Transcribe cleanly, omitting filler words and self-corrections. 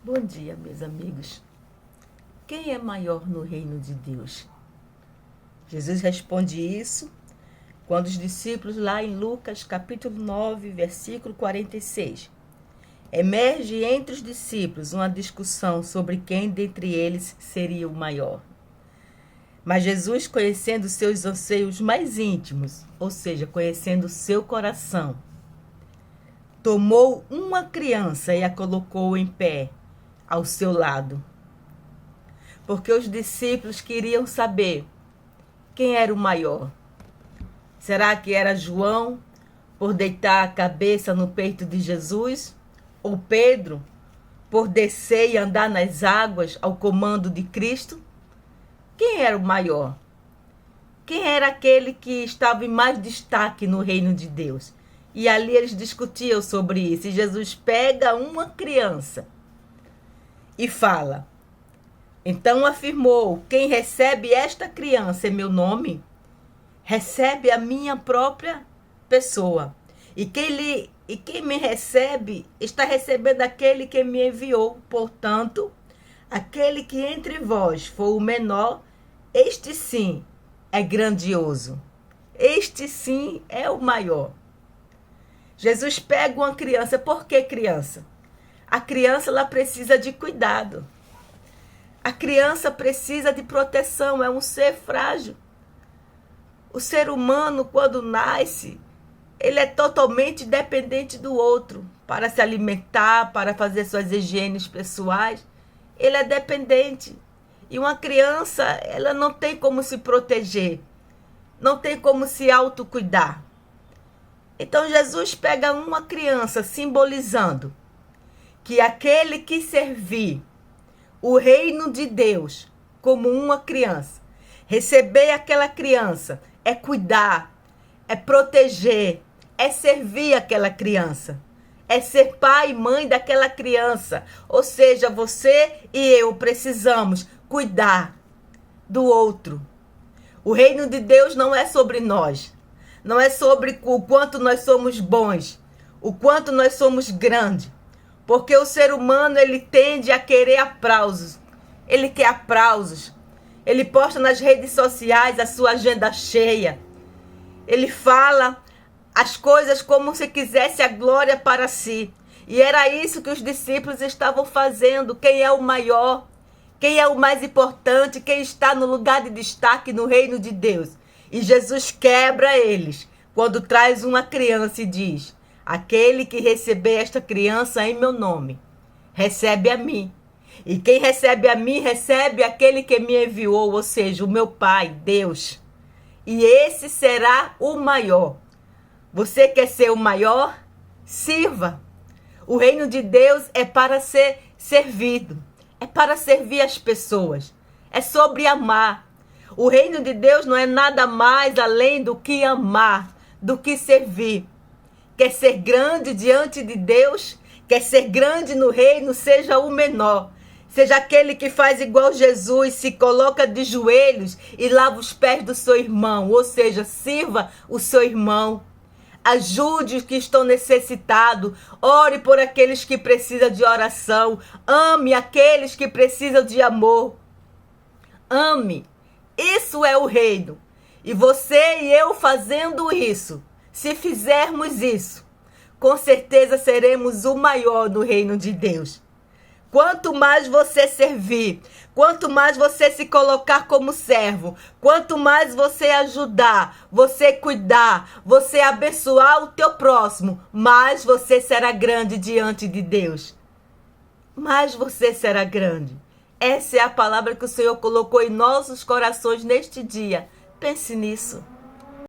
Bom dia, meus amigos. Quem é maior no reino de Deus? Jesus responde isso quando os discípulos, lá em Lucas, capítulo 9, versículo 46, emerge entre os discípulos uma discussão sobre quem dentre eles seria o maior. Mas Jesus, conhecendo seus anseios mais íntimos, ou seja, conhecendo o seu coração, tomou uma criança e a colocou em pé ao seu lado. Porque os discípulos queriam saber quem era o maior. Será que era João, por deitar a cabeça no peito de Jesus? Ou Pedro, por descer e andar nas águas ao comando de Cristo? Quem era o maior? Quem era aquele que estava em mais destaque no reino de Deus? E ali eles discutiam sobre isso. E Jesus pega uma criança e fala: então afirmou, quem recebe esta criança em meu nome, recebe a minha própria pessoa. E quem me recebe, está recebendo aquele que me enviou. Portanto, aquele que entre vós for o menor, este sim é grandioso. Este sim é o maior. Jesus pega uma criança. Por que criança? A criança, ela precisa de cuidado. A criança precisa de proteção, é um ser frágil. O ser humano, quando nasce, ele é totalmente dependente do outro para se alimentar, para fazer suas higienes pessoais. Ele é dependente. E uma criança, ela não tem como se proteger, não tem como se autocuidar. Então Jesus pega uma criança, simbolizando que aquele que servir o reino de Deus como uma criança, receber aquela criança é cuidar, é proteger, é servir aquela criança, é ser pai e mãe daquela criança. Ou seja, você e eu precisamos cuidar do outro. O reino de Deus não é sobre nós, não é sobre o quanto nós somos bons, o quanto nós somos grandes. Porque o ser humano, ele tende a querer aplausos. Ele quer aplausos. Ele posta nas redes sociais a sua agenda cheia. Ele fala as coisas como se quisesse a glória para si. E era isso que os discípulos estavam fazendo. Quem é o maior? Quem é o mais importante? Quem está no lugar de destaque no reino de Deus? E Jesus quebra eles quando traz uma criança e diz: aquele que receber esta criança em meu nome, recebe a mim. E quem recebe a mim, recebe aquele que me enviou, ou seja, o meu Pai, Deus. E esse será o maior. Você quer ser o maior? Sirva. O reino de Deus é para ser servido. É para servir as pessoas. É sobre amar. O reino de Deus não é nada mais além do que amar, do que servir. Quer ser grande diante de Deus? Quer ser grande no reino? Seja o menor. Seja aquele que faz igual Jesus, se coloca de joelhos e lava os pés do seu irmão. Ou seja, sirva o seu irmão. Ajude os que estão necessitados. Ore por aqueles que precisam de oração. Ame aqueles que precisam de amor. Ame. Isso é o reino. E você e eu fazendo isso, se fizermos isso, com certeza seremos o maior no reino de Deus. Quanto mais você servir, quanto mais você se colocar como servo, quanto mais você ajudar, você cuidar, você abençoar o teu próximo, mais você será grande diante de Deus. Mais você será grande. Essa é a palavra que o Senhor colocou em nossos corações neste dia. Pense nisso.